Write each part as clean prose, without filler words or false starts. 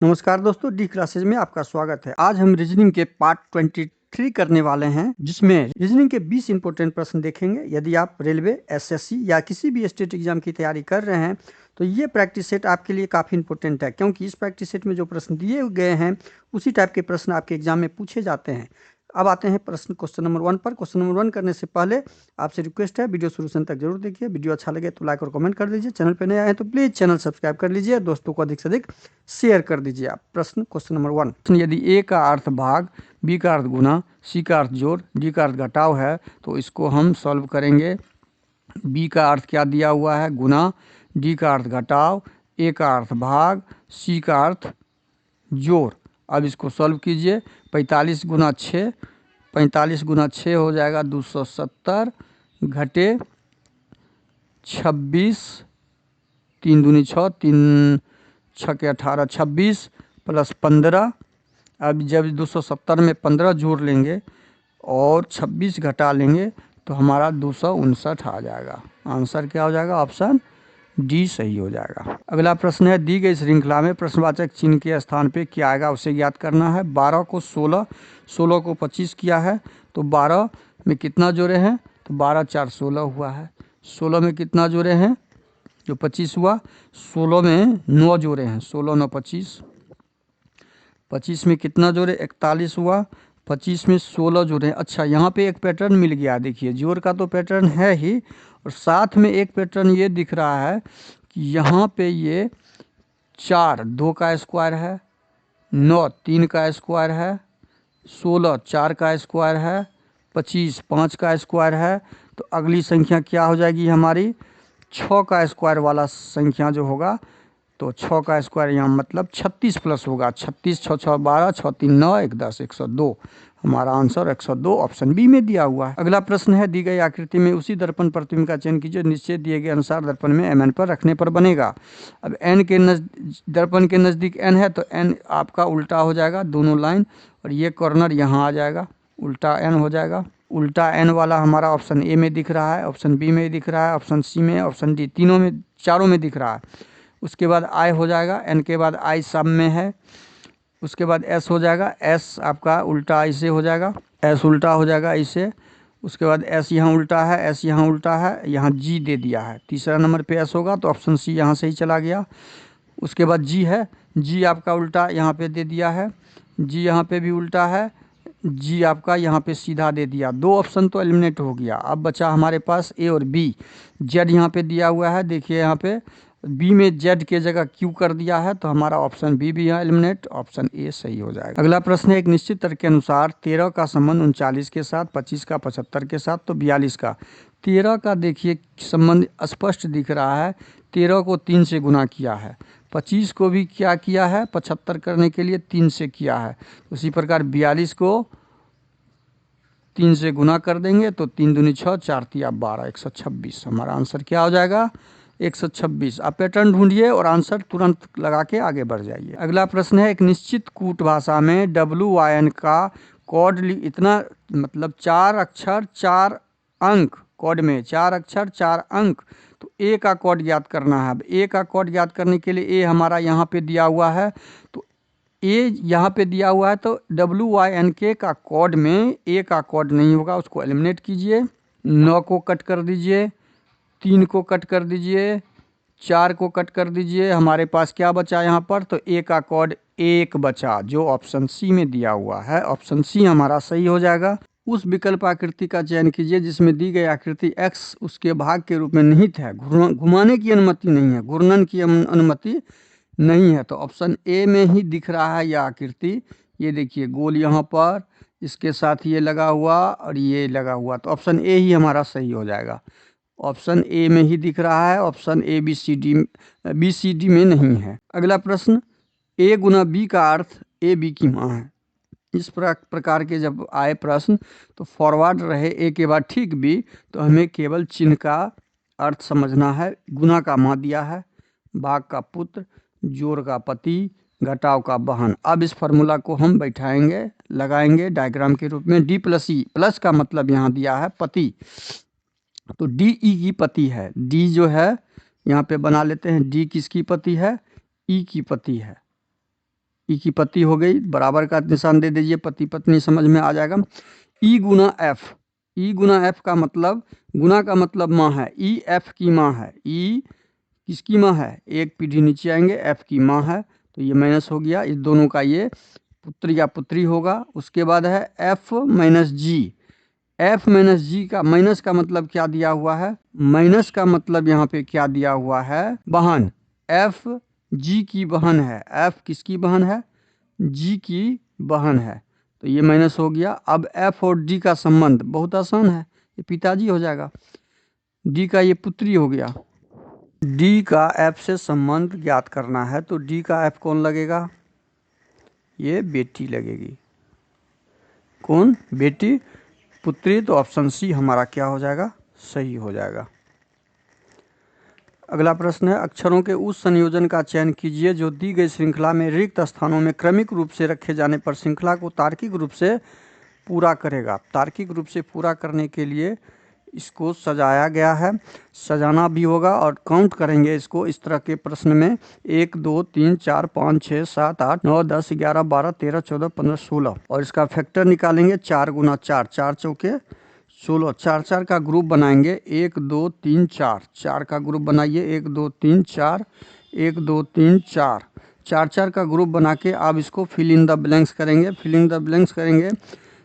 नमस्कार दोस्तों, D classes में आपका स्वागत है। आज हम रीजनिंग के पार्ट 23 करने वाले हैं, जिसमें रीजनिंग के 20 इंपॉर्टेंट प्रश्न देखेंगे। यदि आप रेलवे, एसएससी या किसी भी स्टेट एग्जाम की तैयारी कर रहे हैं तो ये प्रैक्टिस सेट आपके लिए काफ़ी इंपॉर्टेंट है, क्योंकि इस प्रैक्टिस सेट में जो प्रश्न दिए गए हैं उसी टाइप के प्रश्न आपके एग्जाम में पूछे जाते हैं। अब आते हैं क्वेश्चन नंबर 1 पर। क्वेश्चन नंबर 1 करने से पहले आपसे रिक्वेस्ट है, वीडियो शुरू से तक जरूर देखिए। वीडियो अच्छा लगे तो लाइक और कमेंट कर दीजिए। चैनल पर नए आए तो प्लीज़ चैनल सब्सक्राइब कर लीजिए, दोस्तों को अधिक से अधिक शेयर कर दीजिए। आप क्वेश्चन नंबर 1, यदि ए का अर्थ भाग, बी का अर्थ गुना, सी का अर्थ जोड़, डी का अर्थ घटाव है तो इसको हम सॉल्व करेंगे। बी का अर्थ क्या दिया हुआ है? गुना। डी का अर्थ घटाव, ए का अर्थ भाग, सी का अर्थ जोड़। अब इसको सॉल्व कीजिए। 45 गुना 6, 45 गुना 6 हो जाएगा 270 घटे 26, 3 दूनी 6, 3 6 के 18, 26 प्लस 15। अब जब 270 में 15 जोड़ लेंगे और 26 घटा लेंगे तो हमारा 259 आ जाएगा। आंसर क्या हो जाएगा? ऑप्शन डी सही हो जाएगा। अगला प्रश्न है, दी गई श्रृंखला में प्रश्नवाचक चिन्ह के स्थान पे क्या आएगा उसे ज्ञात करना है। 12 को 16, 16 को 25 किया है तो 12 में कितना जोड़े हैं? तो 12 4 16 हुआ है। 16 में कितना जोड़े हैं? जो 25 हुआ। 16 में 9 जोड़े हैं, 16 9 25। 25 में कितना जोड़े? 41 हुआ। 25 में 16 जोड़े हैं। अच्छा, यहाँ पे एक पैटर्न मिल गया। देखिए, जोड़ का तो पैटर्न है ही, और साथ में एक पैटर्न ये दिख रहा है कि यहाँ पे ये 4 2 का स्क्वायर है, 9 3 का स्क्वायर है, 16 4 का स्क्वायर है, 25 5 का स्क्वायर है। तो अगली संख्या क्या हो जाएगी हमारी? 6 का स्क्वायर वाला संख्या जो होगा, तो 6 का स्क्वायर यहाँ मतलब 36 प्लस होगा। 36 6 6 12, 6 3 9, 1 10, 102। हमारा आंसर 102 ऑप्शन बी में दिया हुआ है। अगला प्रश्न है, दी गई आकृति में उसी दर्पण प्रतिबिंब का चयन कीजिए निश्चय दिए गए अनुसार दर्पण में mn पर रखने पर बनेगा। अब n के दर्पण के नज़दीक n है तो n आपका उल्टा हो जाएगा दोनों लाइन, और ये कॉर्नर यहाँ आ जाएगा, उल्टा n हो जाएगा। उल्टा n वाला हमारा ऑप्शन ए में दिख रहा है, ऑप्शन बी में दिख रहा है, ऑप्शन सी में, ऑप्शन डी, तीनों में, चारों में दिख रहा है। उसके बाद आई हो जाएगा, एन के बाद आई सब में है। उसके बाद एस हो जाएगा, एस आपका उल्टा ऐसे हो जाएगा, एस उल्टा हो जाएगा ऐसे। उसके बाद एस यहाँ उल्टा है, एस यहाँ उल्टा है, यहाँ जी दे दिया है। तीसरा नंबर पे एस होगा तो ऑप्शन सी यहाँ से ही चला गया। उसके बाद जी है, जी आपका उल्टा यहाँ पे दे दिया है, जी यहाँ पे भी उल्टा है, जी आपका यहाँ पे सीधा दे दिया। 2 ऑप्शन तो एलिमिनेट हो गया। अब बचा हमारे पास ए और बी। जेड यहाँ पे दिया हुआ है, देखिए यहाँ पे बी में जेड के जगह क्यू कर दिया है तो हमारा ऑप्शन बी भी यहाँ एलिमिनेट, ऑप्शन ए सही हो जाएगा। अगला प्रश्न है, एक निश्चित तर्क के अनुसार 13 का संबंध 39 के साथ, 25 का 75 के साथ तो 42 का। 13 का देखिए संबंध स्पष्ट दिख रहा है, 13 को 3 से गुना किया है, 25 को भी क्या किया है? 75 करने के लिए 3 से किया है। उसी प्रकार 42 को 3 से गुना कर देंगे तो 3 दूनी 6, 4 तिया 12, 126। हमारा आंसर क्या हो जाएगा? 126। आप पैटर्न ढूंढिए और आंसर तुरंत लगा के आगे बढ़ जाइए। अगला प्रश्न है, एक निश्चित कूट भाषा में WYN का कोड इतना मतलब 4 अक्षर 4 अंक, कोड में 4 अक्षर 4 अंक, तो ए का कोड ज्ञात करना है। अब ए का कोड ज्ञात करने के लिए ए हमारा यहाँ पे दिया हुआ है, तो ए यहाँ पे दिया हुआ है तो WYNK का कोड में ए का कोड नहीं होगा, उसको एलिमिनेट कीजिए। 9 को कट कर दीजिए, 3 को कट कर दीजिए, 4 को कट कर दीजिए। हमारे पास क्या बचा यहाँ पर? तो ए का कोड 1 बचा, जो ऑप्शन सी में दिया हुआ है। ऑप्शन सी हमारा सही हो जाएगा। उस विकल्प आकृति का चयन कीजिए जिसमें दी गई आकृति x उसके भाग के रूप में निहित है, घुमाने की अनुमति नहीं है, घूर्णन की अनुमति नहीं है। तो ऑप्शन ए में ही दिख रहा है यह आकृति। ये देखिए गोल यहाँ पर, इसके साथ ये लगा हुआ और ये लगा हुआ, तो ऑप्शन ए ही हमारा सही हो जाएगा। ऑप्शन ए में ही दिख रहा है, option A B C D में नहीं है। अगला प्रश्न, ए गुना बी का अर्थ ए बी की माँ है। इस प्रकार के जब आए प्रश्न तो फॉरवर्ड रहे ए के बाद ठीक बी, तो हमें केवल चिन्ह का अर्थ समझना है। गुना का माँ दिया है, भाग का पुत्र, जोड़ का पति, घटाव का बहन। अब इस फार्मूला को हम बैठाएंगे, लगाएंगे डायग्राम के रूप में। डी प्लस ई, प्लस का मतलब यहाँ दिया है पति, तो डी ई की पति है। डी जो है यहाँ पे बना लेते हैं, डी किसकी पति है? ई की पति है। ई की पत्ती हो गई, बराबर का निशान दे दीजिए, पति पत्नी समझ में आ जाएगा। ई गुना एफ, ई गुना एफ का मतलब, गुना का मतलब माँ है, ई एफ की माँ है, ई किसकी माँ है, एक पीढ़ी नीचे आएंगे, एफ की माँ है, तो ये माइनस हो गया, इस दोनों का ये पुत्र या पुत्री होगा। उसके बाद है एफ माइनस जी, एफ माइनस जी का माइनस का मतलब क्या दिया हुआ है, माइनस का मतलब यहाँ पे क्या दिया हुआ है, बहन, एफ जी की बहन है, एफ किसकी बहन है, जी की बहन है, तो ये माइनस हो गया। अब एफ और डी का संबंध बहुत आसान है, ये पिताजी हो जाएगा, डी का ये पुत्री हो गया। डी का एफ से संबंध ज्ञात करना है, तो डी का एफ कौन लगेगा, ये बेटी लगेगी, कौन, बेटी, पुत्री, तो ऑप्शन सी हमारा क्या हो जाएगा, सही हो जाएगा। अगला प्रश्न है, अक्षरों के उस संयोजन का चयन कीजिए जो दी गई श्रृंखला में रिक्त स्थानों में क्रमिक रूप से रखे जाने पर श्रृंखला को तार्किक रूप से पूरा करेगा। तार्किक रूप से पूरा करने के लिए इसको सजाया गया है, सजाना भी होगा और काउंट करेंगे इसको इस तरह के प्रश्न में, 1 2 3 4 5 6 7 8 9 10 11 12 13 14 15 16, और इसका फैक्टर निकालेंगे, 4 गुना 4, 4 चौके 16, 4 4 का ग्रुप बनाएंगे, 1 2 3 4, 4 का ग्रुप बनाइए, 1 2 3 4, 1 2 3 4, 4 4 का ग्रुप बना के आप इसको फिल इन द ब्लैंक्स करेंगे, फिल इन द ब्लैंक्स करेंगे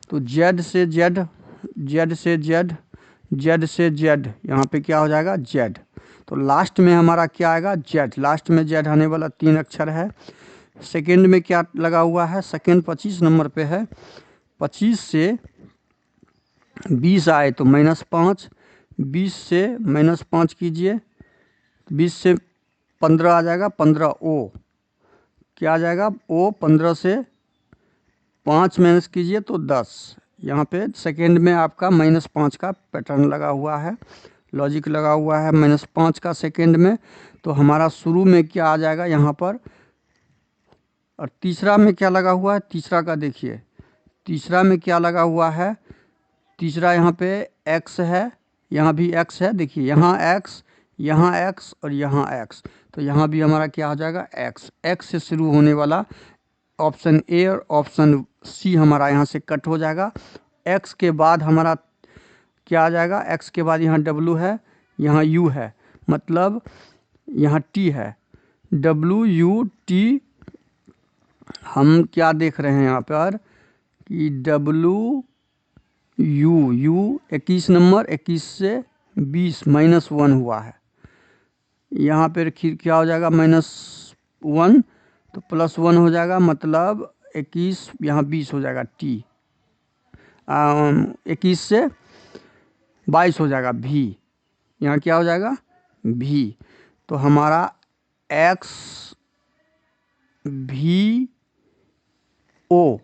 तो जेड से जेड, जेड से जेड, जेड से जेड, यहाँ पे क्या हो जाएगा, जेड, तो लास्ट में हमारा क्या आएगा, जेड, लास्ट में जेड आने वाला 3 अक्षर है। सेकंड में क्या लगा हुआ है, सेकंड 25 नंबर पे है, 25 से 20 आए तो -5, 20 से -5 कीजिए, 20 से 15 आ जाएगा, 15 ओ, क्या आ जाएगा ओ, 15 से 5 माइनस कीजिए तो 10, यहाँ पे सेकेंड में आपका -5 का पैटर्न लगा हुआ है, लॉजिक लगा हुआ है -5 का सेकेंड में, तो हमारा शुरू में क्या आ जाएगा यहाँ पर, और तीसरा में क्या लगा हुआ है, तीसरा का देखिए, तीसरा में क्या लगा हुआ है, तीसरा यहाँ पे x है, यहाँ भी x है, देखिए यहाँ x, यहाँ x और यहाँ x, तो यहाँ भी हमारा क्या हो जाएगा, x, x से शुरू होने वाला ऑप्शन ए और ऑप्शन सी हमारा यहाँ से कट हो जाएगा। x के बाद हमारा क्या आ जाएगा, x के बाद यहाँ w है, यहाँ u है, मतलब यहाँ t है, w u t, हम क्या देख रहे हैं यहाँ पर कि w u 21 नंबर, 21 से 20 -1 हुआ है, यहाँ पर क्या हो जाएगा, -1 तो +1 हो जाएगा, मतलब 21 यहाँ 20 हो जाएगा, t 21 से 22 हो जाएगा, v, यहाँ क्या हो जाएगा, v, तो हमारा x v o,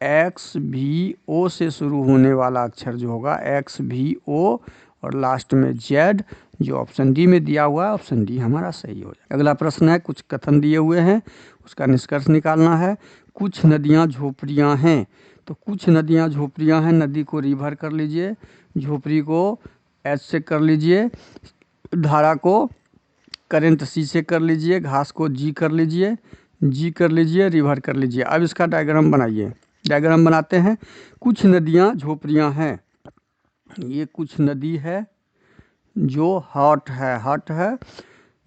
एक्स भी ओ से शुरू होने वाला अक्षर जो होगा एक्स भी ओ, और लास्ट में जेड, जो ऑप्शन डी में दिया हुआ है, ऑप्शन डी हमारा सही हो जाएगा। अगला प्रश्न है, कुछ कथन दिए हुए हैं, उसका निष्कर्ष निकालना है। कुछ नदियां झोपड़ियां हैं, तो कुछ नदियां झोपड़ियां हैं, नदी को रिवर कर लीजिए, झोपड़ी को एच से कर लीजिए, धारा को करंट सी से कर लीजिए, घास को जी कर लीजिए, जी कर लीजिए, रिवर कर लीजिए। अब इसका डायग्राम बनाइए, डायग्राम बनाते हैं। कुछ नदियां झोपड़ियां हैं, ये कुछ नदी है जो हॉट है,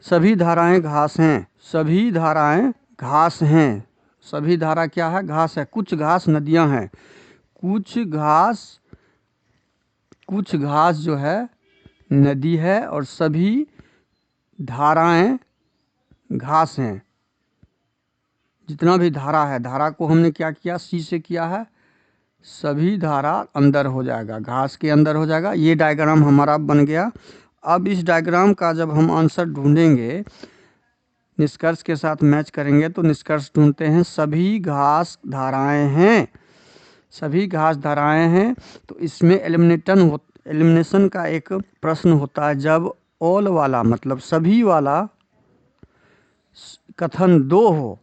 सभी धाराएं घास हैं, सभी धाराएं घास हैं, सभी धारा क्या है, घास है, कुछ घास नदियां हैं, कुछ घास जो है नदी है और सभी धाराएं घास हैं, जितना भी धारा है, धारा को हमने क्या किया, सी से किया है, सभी धारा अंदर हो जाएगा, घास के अंदर हो जाएगा। ये डायग्राम हमारा बन गया। अब इस डायग्राम का जब हम आंसर ढूंढेंगे, निष्कर्ष के साथ मैच करेंगे, तो निष्कर्ष ढूंढते हैं, सभी घास धाराएं हैं, सभी घास धाराएं हैं, तो इसमें एलिमिनेशन का एक प्रश्न होता है, जब ऑल वाला मतलब सभी वाला कथन 2 हो,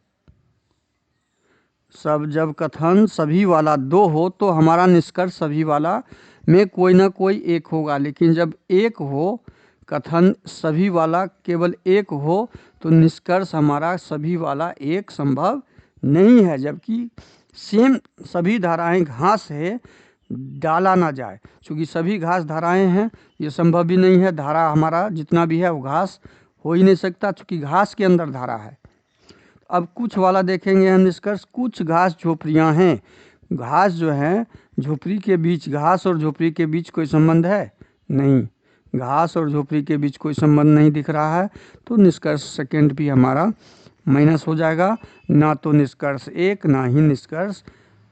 जब कथन सभी वाला 2 हो तो हमारा निष्कर्ष सभी वाला में कोई ना कोई एक होगा, लेकिन जब एक हो, कथन सभी वाला केवल एक हो, तो निष्कर्ष हमारा सभी वाला एक संभव नहीं है, जबकि सेम सभी धाराएं घास है, डाला ना जाए। क्योंकि सभी घास धाराएं हैं, ये संभव भी नहीं है। धारा हमारा जितना भी है वो घास हो ही नहीं सकता, क्योंकि घास के अंदर धारा है। अब कुछ वाला देखेंगे हम निष्कर्ष। कुछ घास झोपड़ियां हैं। घास जो है झोपड़ी के बीच, घास और झोपड़ी के बीच कोई संबंध है? नहीं, घास और झोपड़ी के बीच कोई संबंध नहीं दिख रहा है। तो निष्कर्ष सेकंड भी हमारा माइनस हो जाएगा। ना तो निष्कर्ष 1 ना ही निष्कर्ष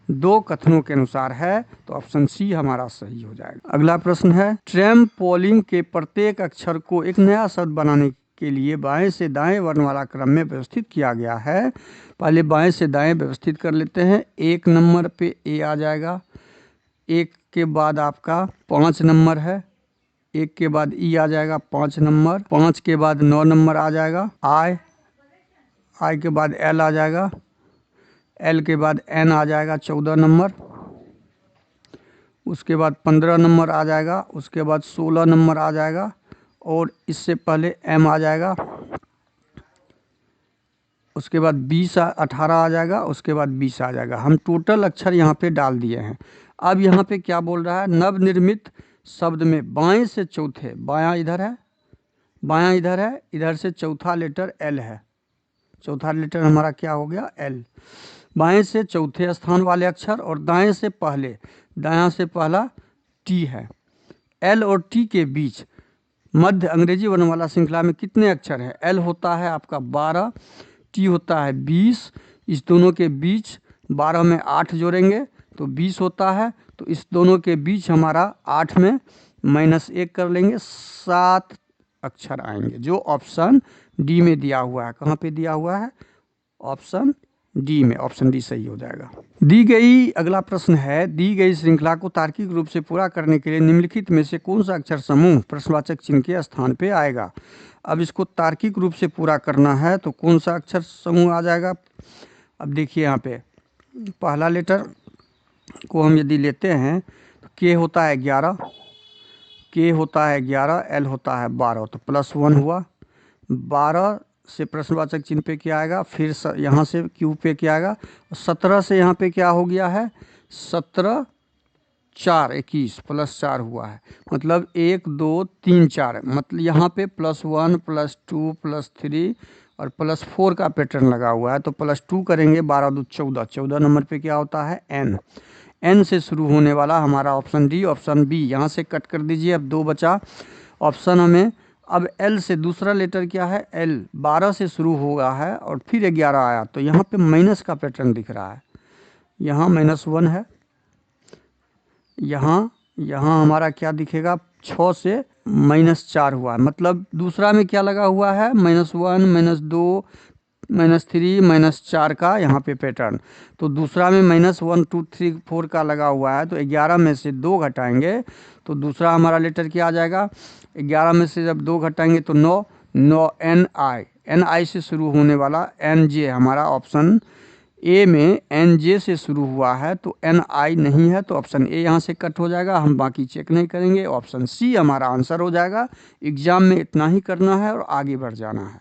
2 कथनों के अनुसार है, तो ऑप्शन सी हमारा सही हो जाएगा। अगला प्रश्न है, ट्रैम्पोलिन के प्रत्येक अक्षर को एक नया शब्द बनाने के लिए बाएं से दाएं वर्णमाला क्रम में व्यवस्थित किया गया है। पहले बाएं से दाएं व्यवस्थित कर लेते हैं। 1 नंबर पे ए आ जाएगा, 1 के बाद आपका 5 नंबर है, 1 के बाद ई आ जाएगा 5 नंबर, 5 के बाद 9 नंबर आ जाएगा आई, आई के बाद एल आ जाएगा, एल के बाद एन आ जाएगा 14 नंबर, उसके बाद 15 नंबर आ जाएगा, उसके बाद 16 नंबर आ जाएगा, और इससे पहले एम आ जाएगा, उसके बाद 18 आ जाएगा, उसके बाद 20 आ जाएगा। हम टोटल अक्षर यहाँ पे डाल दिए हैं। अब यहाँ पे क्या बोल रहा है, नवनिर्मित शब्द में बाएं से चौथे, बायां इधर है, बायां इधर है, इधर से चौथा लेटर एल है, चौथा लेटर हमारा क्या हो गया, एल। बाएं से चौथे स्थान वाले अक्षर और दाएं से पहले, दायां से पहला टी है। एल और टी के बीच मध्य अंग्रेजी वर्णमाला श्रृंखला में कितने अक्षर हैं? एल होता है आपका 12, टी होता है 20, इस दोनों के बीच 12 में 8 जोड़ेंगे तो 20 होता है, तो इस दोनों के बीच हमारा 8 में -1 कर लेंगे, 7 अक्षर आएंगे, जो ऑप्शन डी में दिया हुआ है। कहाँ पे दिया हुआ है? ऑप्शन डी में, ऑप्शन डी सही हो जाएगा। दी गई, अगला प्रश्न है, दी गई श्रृंखला को तार्किक रूप से पूरा करने के लिए निम्नलिखित में से कौन सा अक्षर समूह प्रश्नवाचक चिन्ह के स्थान पे आएगा? अब इसको तार्किक रूप से पूरा करना है तो कौन सा अक्षर समूह आ जाएगा? अब देखिए यहाँ पे पहला लेटर को हम यदि लेते हैं तो के होता है 11, के होता है 11, एल होता है 12, तो +1 हुआ। 12 से प्रश्नवाचक चिन्ह पे क्या आएगा, फिर यहाँ से क्यू पे क्या आएगा, 17 से यहाँ पे क्या हो गया है, 17 4 21 +4 हुआ है, मतलब 1 2 3 4, मतलब यहाँ पे +1 +2 +3 और +4 का पैटर्न लगा हुआ है। तो +2 करेंगे, 12 2 14, 14 नंबर पे क्या होता है, एन। एन से शुरू होने वाला हमारा ऑप्शन डी, ऑप्शन बी यहाँ से कट कर दीजिए। अब 2 बचा ऑप्शन हमें। अब एल से दूसरा लेटर क्या है, एल 12 से शुरू होगा है और फिर 11 आया, तो यहाँ पे माइनस का पैटर्न दिख रहा है, यहाँ -1 है, यहाँ हमारा क्या दिखेगा, 6 से -4 हुआ है, मतलब दूसरा में क्या लगा हुआ है, -1 -2 -3 -4 का यहाँ पे पैटर्न। तो दूसरा में -1 2 3 4 का लगा हुआ है, तो 11 में से 2 घटाएंगे तो दूसरा हमारा लेटर क्या आ जाएगा, 11 में से जब 2 घटाएंगे तो 9, 9 एन आई से शुरू होने वाला एन जे, हमारा ऑप्शन ए में एन जे से शुरू हुआ है, तो एन आई नहीं है, तो ऑप्शन ए यहाँ से कट हो जाएगा, हम बाकी चेक नहीं करेंगे, ऑप्शन सी हमारा आंसर हो जाएगा। एग्जाम में इतना ही करना है और आगे बढ़ जाना है।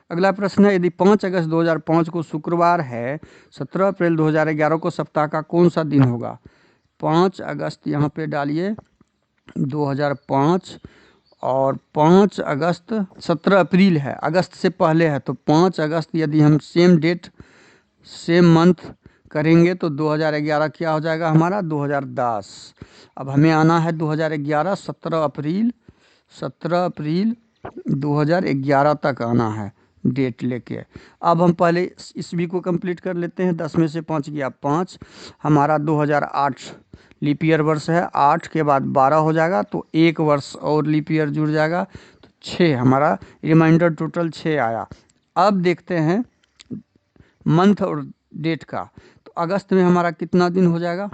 अगला प्रश्न है, यदि 5 अगस्त 2005 को शुक्रवार है, 17 अप्रैल 2011 को सप्ताह का कौन सा दिन होगा? 5 अगस्त यहाँ पे डालिए 2005, और 5 अगस्त 17 अप्रैल है, अगस्त से पहले है, तो 5 अगस्त यदि हम सेम डेट सेम मंथ करेंगे तो 2011 क्या हो जाएगा हमारा, 2010। अब हमें आना है 2011, 17 अप्रैल 2011 तक आना है डेट लेके। अब हम पहले ईस्वी को कंप्लीट कर लेते हैं। 10 में से 5 गया 5, हमारा 2008 लीप ईयर वर्ष है, 8 के बाद 12 हो जाएगा, तो 1 वर्ष और लीप ईयर जुड़ जाएगा, तो 6 हमारा रिमाइंडर टोटल 6 आया। अब देखते हैं मंथ और डेट का, तो अगस्त में हमारा कितना दिन हो जाएगा,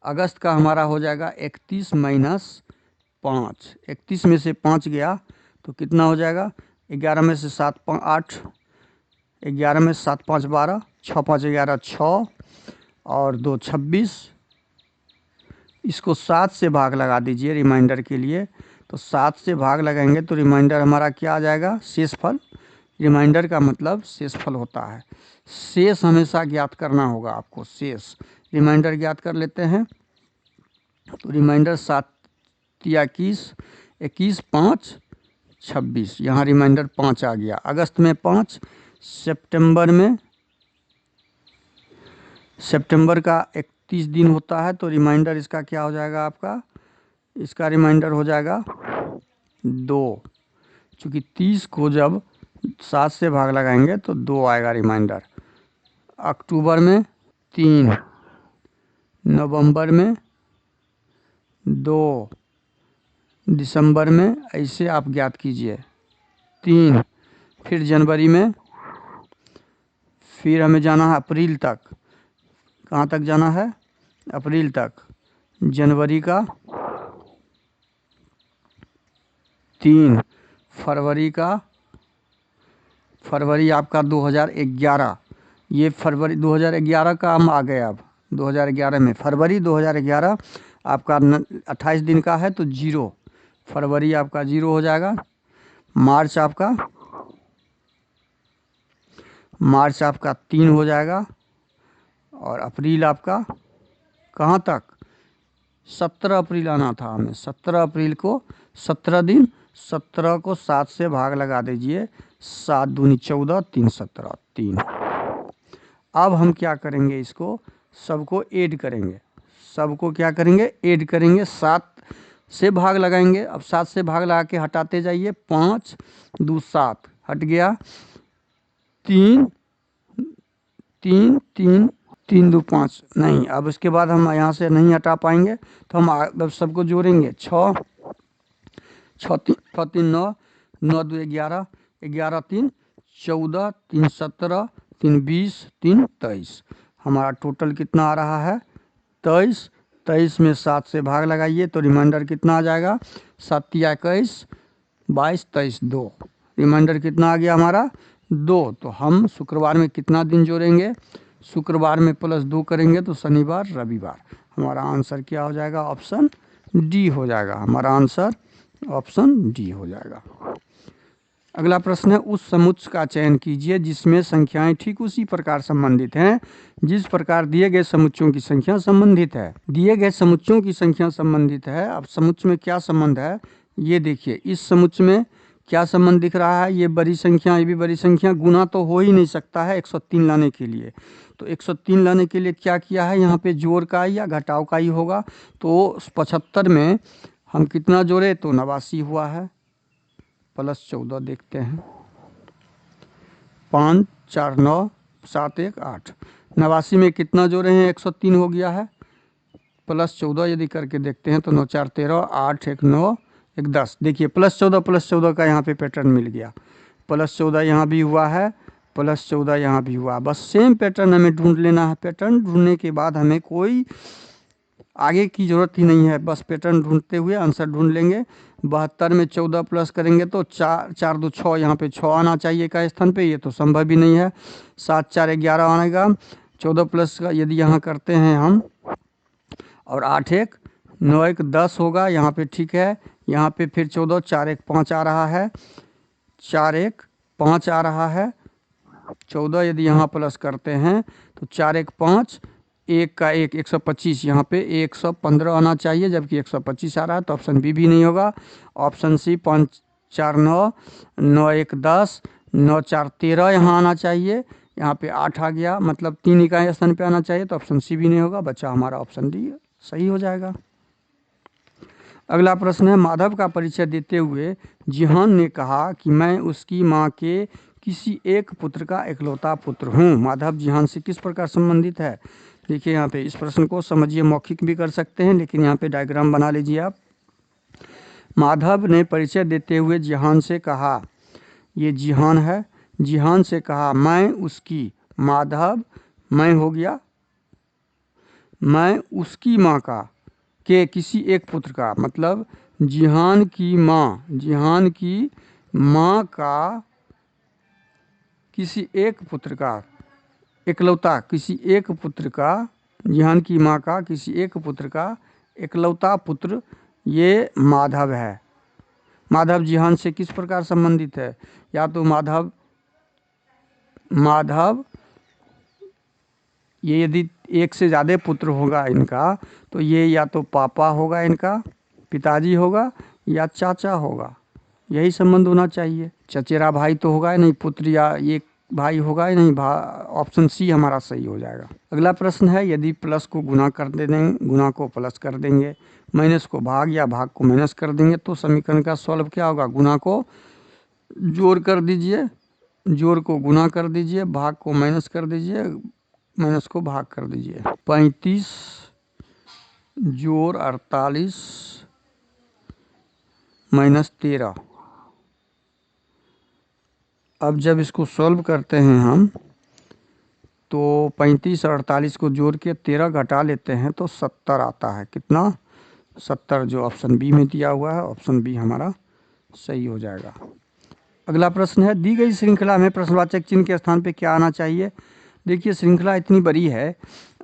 अगस्त का हमारा हो जाएगा 31 - 5, 31 में से 5 गया तो कितना हो जाएगा, 11 में से 7 8, 11 में से 7 5 12, 6 5 11 6 और 2 26, इसको 7 से भाग लगा दीजिए रिमाइंडर के लिए, तो 7 से भाग लगाएंगे तो रिमाइंडर हमारा क्या आ जाएगा, शेषफल रिमाइंडर का मतलब शेषफल होता है। शेष हमेशा ज्ञात करना होगा आपको, शेष। रिमाइंडर ज्ञात कर लेते हैं। तो रिमाइंडर 7 या 21, 21 5 26, यहाँ रिमाइंडर 5 आ गया। अगस्त में 5, सितंबर का 31 दिन होता है, तो रिमाइंडर इसका क्या हो जाएगा आपका, इसका रिमाइंडर हो जाएगा 2, चूँकि 30 को जब 7 से भाग लगाएंगे तो 2 आएगा रिमाइंडर। अक्टूबर में 3, नवंबर में 2, दिसंबर में, ऐसे आप ज्ञात कीजिए 3, फिर जनवरी में, फिर हमें जाना है अप्रैल तक। कहाँ तक जाना है, अप्रैल तक। जनवरी का 3, फरवरी आपका 2011, ये फरवरी 2011 का हम आ गए। अब 2011 में फरवरी 2011 आपका 28 दिन का है तो 0, फरवरी आपका 0 हो जाएगा। मार्च आपका 3 हो जाएगा। और अप्रैल आपका कहाँ तक, 17 अप्रैल आना था हमें। 17 अप्रैल को 17 दिन, 17 को 7 से भाग लगा दीजिए, 7 दूनी 14, 3 17, 3। अब हम क्या करेंगे, इसको सबको ऐड करेंगे। सबको क्या करेंगे, ऐड करेंगे, 7 से भाग लगाएंगे। अब 7 से भाग लगा के हटाते जाइए, 5 2 7 हट गया, 3 3 3 3 2 5 नहीं। अब इसके बाद हम यहाँ से नहीं हटा पाएंगे, तो हम अब सबको जोड़ेंगे। 6 3 9, 9 2 11, 11 3 14, 3 17, 3 20, 3 23। हमारा टोटल कितना आ रहा है, 23। 23 में 7 से भाग लगाइए तो रिमाइंडर कितना आ जाएगा, 7 या 21, 22, 23, 2। रिमाइंडर कितना आ गया हमारा, 2। तो हम शुक्रवार में कितना दिन जोड़ेंगे, शुक्रवार में +2 करेंगे तो शनिवार रविवार। हमारा आंसर क्या हो जाएगा, ऑप्शन डी हो जाएगा। हमारा आंसर ऑप्शन डी हो जाएगा। अगला प्रश्न है, उस समुच्चय का चयन कीजिए जिसमें संख्याएं ठीक उसी प्रकार संबंधित हैं जिस प्रकार दिए गए समुच्चयों की संख्या संबंधित है। दिए गए समुच्चयों की संख्या संबंधित है। अब समुच्चय में क्या संबंध है ये देखिए। इस समुच्चय में क्या संबंध दिख रहा है, ये बड़ी संख्या, ये भी बड़ी संख्या, गुना तो हो ही नहीं सकता है 103 लाने के लिए। तो 103 लाने के लिए क्या किया है, यहाँ पे जोड़ का या घटाव का ही होगा। तो 75 में हम कितना जोड़े, तो 89 हुआ है, +14 देखते हैं, 5 4 9 7 1 8। 89 में कितना जोड़े हैं, 103 हो गया है, +14 यदि करके देखते हैं तो 9 4 13, 8 1 9 1 10। देखिए +14 का यहाँ पे पैटर्न मिल गया, +14 यहाँ भी हुआ है, +14 यहाँ भी हुआ। बस सेम पैटर्न हमें ढूंढ लेना है। पैटर्न ढूंढने के बाद हमें कोई आगे की जरूरत ही नहीं है, बस पैटर्न ढूंढते हुए आंसर ढूंढ लेंगे। 72 में 14 प्लस करेंगे तो 4 4 2 6, यहाँ पे 6 आना चाहिए का स्थान पे, ये तो संभव ही नहीं है। 7 4 11 आएगा, 14 प्लस का यदि यहाँ करते हैं हम, और 8 1 9 1 10 होगा, यहाँ पे ठीक है। यहाँ पे फिर 14 4 1 5 आ रहा है, 4 1 5 आ रहा है। 14 यदि यहाँ प्लस करते हैं तो 4 1 5, 1 का 1 125, यहाँ पे 115 आना चाहिए, जबकि 125 आ रहा है, तो ऑप्शन बी भी नहीं होगा। ऑप्शन सी 5 4 9, 9 1 10, 9 4 13 यहाँ आना चाहिए, यहाँ पे 8 आ गया, मतलब 3 इकाई स्थान पे आना चाहिए, तो ऑप्शन सी भी नहीं होगा। बच्चा हमारा ऑप्शन डी सही हो जाएगा। अगला प्रश्न है, माधव का परिचय देते हुए जिहान ने कहा कि मैं उसकी माँ के किसी एक पुत्र का इकलौता पुत्र हूँ। माधव जिहान से किस प्रकार संबंधित है। देखिए यहाँ पे इस प्रश्न को समझिए, मौखिक भी कर सकते हैं, लेकिन यहाँ पे डायग्राम बना लीजिए आप। माधव ने परिचय देते हुए जिहान से कहा, ये जिहान है, जिहान से कहा मैं उसकी, माधव मैं हो गया, मैं उसकी माँ का के किसी एक पुत्र का, मतलब जिहान की माँ, जिहान की माँ का किसी एक पुत्र का इकलौता, किसी एक पुत्र का, जिहान की माँ का किसी एक पुत्र का इकलौता पुत्र ये माधव है। माधव जिहान से किस प्रकार संबंधित है, या तो माधव माधव, ये यदि एक से ज़्यादा पुत्र होगा इनका तो ये या तो पापा होगा, इनका पिताजी होगा, या चाचा होगा, यही संबंध होना चाहिए। चचेरा भाई तो होगा ही नहीं, पुत्र या एक भाई होगा ही नहीं। ऑप्शन सी हमारा सही हो जाएगा। अगला प्रश्न है, यदि प्लस को गुना कर देंगे, गुना को प्लस कर देंगे, माइनस को भाग या भाग को माइनस कर देंगे तो समीकरण का सॉल्व क्या होगा? गुना को जोड़ कर दीजिए, जोड़ को गुना कर दीजिए, भाग को माइनस कर दीजिए, माइनस को भाग कर दीजिए। 35 जोड़ 48 माइनस 13। अब जब इसको सॉल्व करते हैं हम तो 35 और 48 को जोड़ के 13 घटा लेते हैं तो 70 आता है। कितना? 70, जो ऑप्शन बी में दिया हुआ है। ऑप्शन बी हमारा सही हो जाएगा। अगला प्रश्न है, दी गई श्रृंखला में प्रश्नवाचक चिन्ह के स्थान पे क्या आना चाहिए? देखिए श्रृंखला इतनी बड़ी है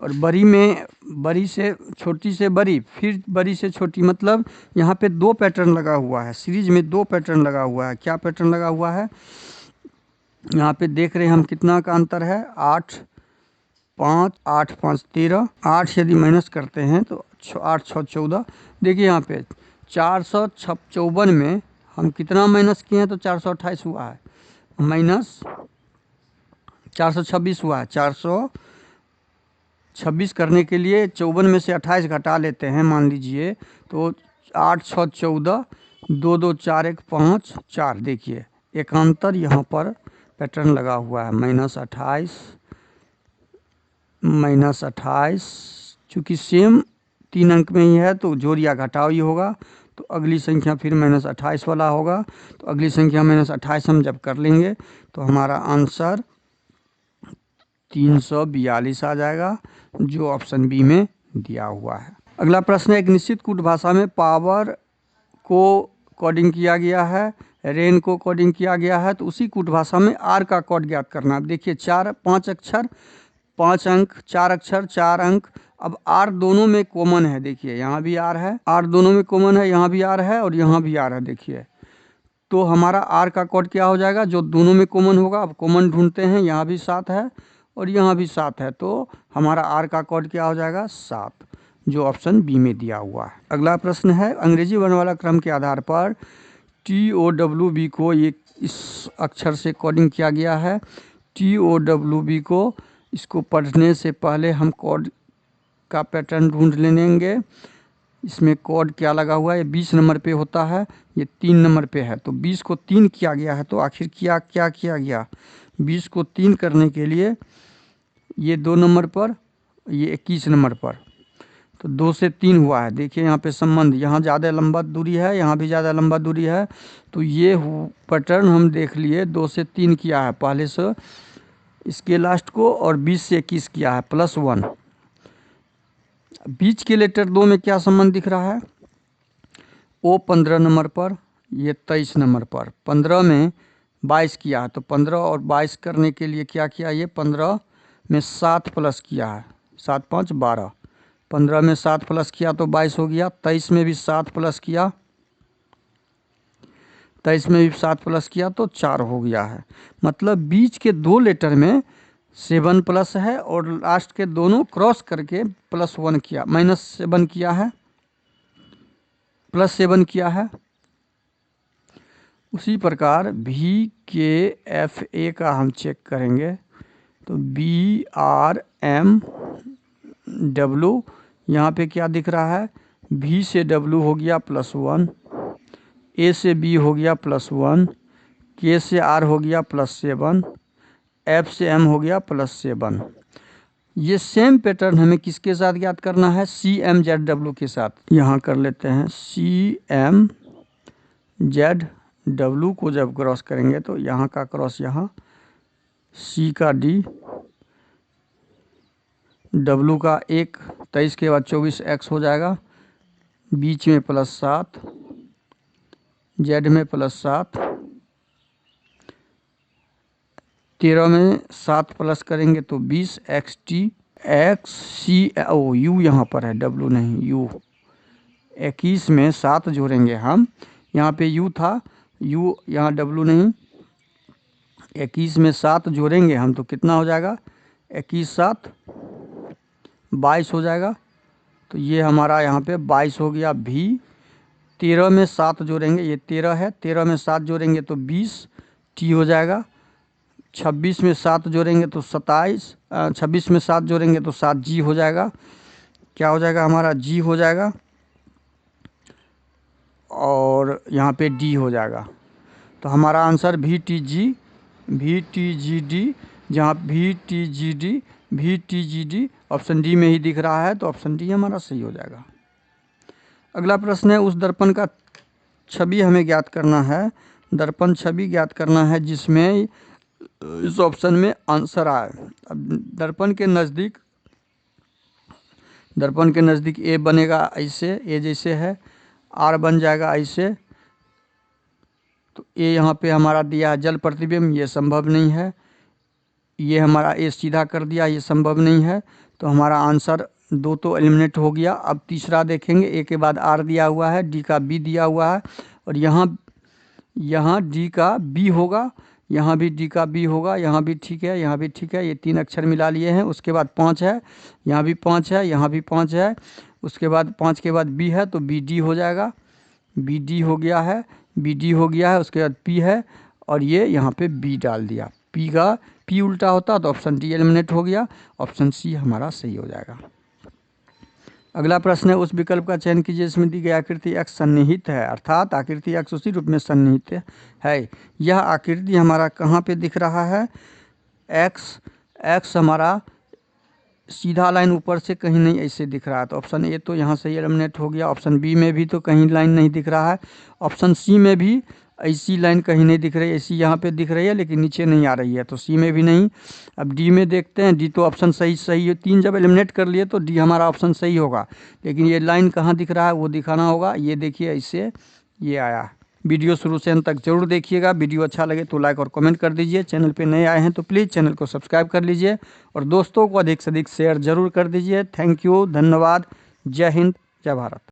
और बड़ी में बड़ी से छोटी से बड़ी, फिर बड़ी से छोटी, मतलब यहाँ पे 2 पैटर्न लगा हुआ है। सीरीज में 2 पैटर्न लगा हुआ है। क्या पैटर्न लगा हुआ है? यहाँ पे देख रहे हैं हम कितना का अंतर है? 8 5 8 5 13। 8 यदि माइनस करते हैं तो 8 6 14। देखिए यहाँ पे 454 में हम कितना माइनस किए हैं तो 428 हुआ है, माइनस 426 हुआ है। 426 करने के लिए 54 में से 28 घटा लेते हैं, मान लीजिए तो 8 6 14, 2 2 4 1 5 4। देखिए एकांतर यहाँ पर पैटर्न लगा हुआ है, -28 चूँकि सेम 3 अंक में ही है तो जोड़ या घटाव ही होगा। तो अगली संख्या फिर -28 वाला होगा। तो अगली संख्या -28 हम जब कर लेंगे तो हमारा आंसर 342 आ जाएगा, जो ऑप्शन बी में दिया हुआ है। अगला प्रश्न है, एक निश्चित कूट भाषा में पावर को कोडिंग किया गया है, रेन को कोडिंग किया गया है, तो उसी कूट भाषा में आर का कोड ज्ञात करना। अब देखिए 5 अक्षर 5 अंक, 4 अक्षर 4 अंक। अब आर दोनों में कॉमन है। देखिए यहाँ भी आर है, आर दोनों में कॉमन है, यहाँ भी आर है और यहाँ भी आर है। देखिए तो हमारा आर का कोड क्या हो जाएगा? जो दोनों में कॉमन होगा। अब कॉमन ढूंढते हैं, यहाँ भी 7 है और यहाँ भी 7 है, तो हमारा आर का कोड क्या हो जाएगा? 7, जो ऑप्शन बी में दिया हुआ है। अगला प्रश्न है, अंग्रेजी वर्णमाला क्रम के आधार पर TOWB को इस अक्षर से कोडिंग किया गया है। TOWB को इसको पढ़ने से पहले हम कोड का पैटर्न ढूंढ लेंगे। इसमें कोड क्या लगा हुआ है? 20 नंबर पे होता है, ये 3 नंबर पे है, तो 20 को 3 किया गया है। तो आखिर क्या किया गया? 20 को 3 करने के लिए ये 2 नंबर पर, ये 21 नंबर पर, तो 2 से 3 हुआ है। देखिए यहाँ पे संबंध, यहाँ ज़्यादा लंबा दूरी है, यहाँ भी ज़्यादा लंबा दूरी है, तो ये पैटर्न हम देख लिए। 2 से 3 किया है पहले से इसके लास्ट को, और 20 से 21 किया है, +1। बीच के लेटर 2 में क्या संबंध दिख रहा है? ओ 15 नंबर पर, ये 23 नंबर पर। 15 में 22 किया है, तो 15 और 22 करने के लिए क्या किया? ये 15 में 7 प्लस किया है, 7 5 12। 15 में 7 प्लस किया तो 22 हो गया। 23 में भी 7 प्लस किया, 23 में भी 7 प्लस किया तो 4 हो गया है। मतलब बीच के 2 लेटर में 7 प्लस है और लास्ट के दोनों क्रॉस करके +1 किया, -7 किया है, +7 किया है। उसी प्रकार VKFA का हम चेक करेंगे तो BRMW, यहाँ पे क्या दिख रहा है? V से W हो गया +1, A से B हो गया +1, K से R हो गया +7, F से M हो गया +7। ये सेम पैटर्न हमें किसके साथ ज्ञात करना है? CMZW के साथ। यहाँ कर लेते हैं, CMZW को जब क्रॉस करेंगे तो यहाँ का क्रॉस यहाँ, C का D, W का 1, 23 के बाद 24 X हो जाएगा, बीच में +7, Z में +7, 13 में 7 प्लस करेंगे तो 20 XT XC ओ U यहाँ पर है, W नहीं U। 21 में 7 जोड़ेंगे हम, यहाँ पे U था, U यहाँ W नहीं, 21 में 7 जोड़ेंगे हम तो कितना हो जाएगा, 21 7 22 हो जाएगा। तो ये हमारा यहाँ पे 22 हो गया भी। 13 में 7 जोड़ेंगे, ये 13 है, 13 में 7 जोड़ेंगे तो 20 टी हो जाएगा। 26 में 7 जोड़ेंगे तो 27, 26 में 7 जोड़ेंगे तो 7 जी हो जाएगा। क्या हो जाएगा हमारा, जी हो जाएगा। और यहाँ पे डी हो जाएगा। तो हमारा answer V T G D, जहाँ V T G D option D में ही दिख रहा है, तो ऑप्शन डी हमारा सही हो जाएगा। अगला प्रश्न है, उस दर्पण का छवि हमें ज्ञात करना है। दर्पण छवि ज्ञात करना है जिसमें इस ऑप्शन में आंसर आए। अब दर्पण के नज़दीक ए बनेगा ऐसे, ए जैसे है, आर बन जाएगा ऐसे। तो ए यहाँ पे हमारा दिया है जल प्रतिबिंब, ये संभव नहीं है। ये हमारा ए सीधा कर दिया, ये संभव नहीं है। तो हमारा आंसर 2 तो एलिमिनेट हो गया। अब तीसरा देखेंगे, ए के बाद आर दिया हुआ है, डी का बी दिया हुआ है, और यहाँ डी का बी होगा, यहाँ भी डी का बी होगा, यहाँ भी ठीक है, यहाँ भी ठीक है। ये 3 अक्षर मिला लिए हैं। उसके बाद 5 है, यहाँ भी 5 है, यहाँ भी 5 है। उसके बाद 5 के बाद बी है, तो बी डी हो जाएगा। बी डी हो गया है, बी डी हो गया है। उसके बाद पी है, और ये यहाँ पे बी डाल दिया। पी उल्टा होता तो ऑप्शन डी एलिमिनेट हो गया। ऑप्शन सी हमारा सही हो जाएगा। अगला प्रश्न है, उस विकल्प का चयन कीजिए जिसमें दी गई आकृति x सन्निहित है, अर्थात आकृति x उसी रूप में सन्निहित है। यह आकृति हमारा कहाँ पे दिख रहा है, x हमारा सीधा लाइन ऊपर से कहीं नहीं ऐसे दिख रहा है। तो ऑप्शन ए तो यहाँ से एलिमिनेट हो गया। ऑप्शन बी में भी तो कहीं लाइन नहीं दिख रहा है। ऑप्शन सी में भी ऐसी लाइन कहीं नहीं दिख रही, ऐसी यहाँ पे दिख रही है लेकिन नीचे नहीं आ रही है, तो सी में भी नहीं। अब डी में देखते हैं, डी तो ऑप्शन सही है। 3 जब एलिमिनेट कर लिए तो डी हमारा ऑप्शन सही होगा, लेकिन ये लाइन कहाँ दिख रहा है वो दिखाना होगा। ये देखिए ऐसे ये आया। वीडियो शुरू से अंत तक जरूर देखिएगा। वीडियो अच्छा लगे तो लाइक और कमेंट कर दीजिए। चैनल पे नए आए हैं तो प्लीज़ चैनल को सब्सक्राइब कर लीजिए, और दोस्तों को अधिक से अधिक शेयर जरूर कर दीजिए। थैंक यू, धन्यवाद। जय हिंद, जय भारत।